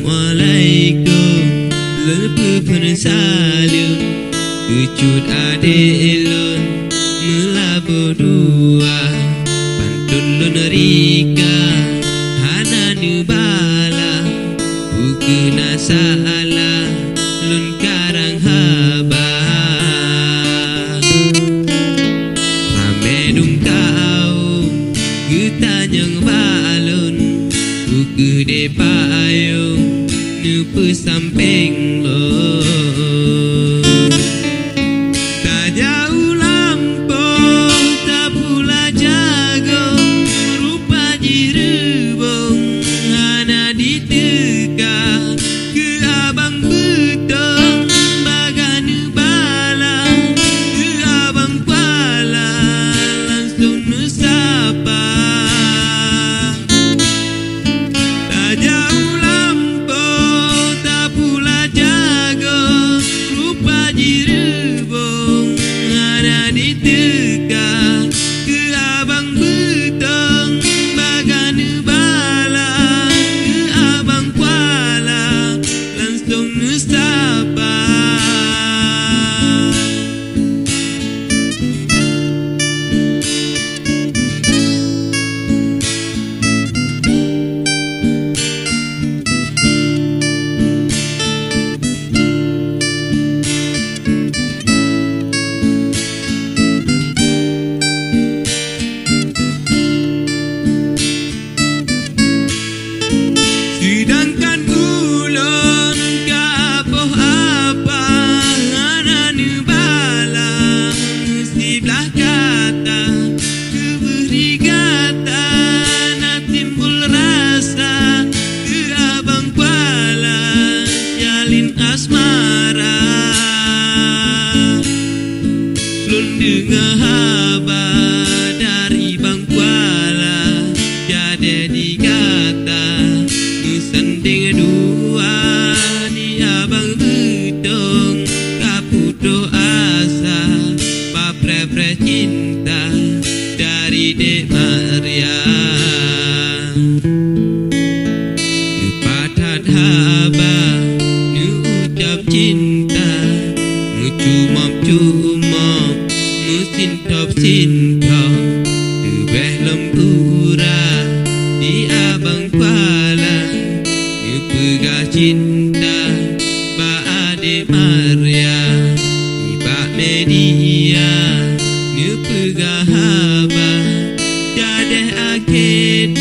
Assalamualaikum Lepupan salam Kecut adelon Melabur dua Pantun lon rika Hana nubala Bukena salah Lon karang haba Ramedung kau Getanyang balon Buku de payung Nupu samping lo Tak jauh lampau Tak pula jago Rupa jirebong Hana diteka Ke abang betong Baganu bala Ke abang kuala Langsung nusapa Tak jauh lampau Tak pula jago Rupa jirebong Hana diteka Ke abang betong Baganu bala Ke abang kuala Langsung nusapa Sedangkan ulun kapoh apa Hana nubala Sebelah kata Keberi kata Na timbul rasa Ke abang kuala Jalin asmara Lun dengar haba Dari bang kuala Jadi dikata Sanding dua Di abang betong Kaputo asa Papre-pre cinta Dari Dek Maria Kepatat haba Nu ucap cinta Nu cumop-cumop Nu sintop-sintop Tebeh lempura Di abang kuala Pegah cinta Ba Adik Maria Ibak media Ni pegah haba Jadeh akhir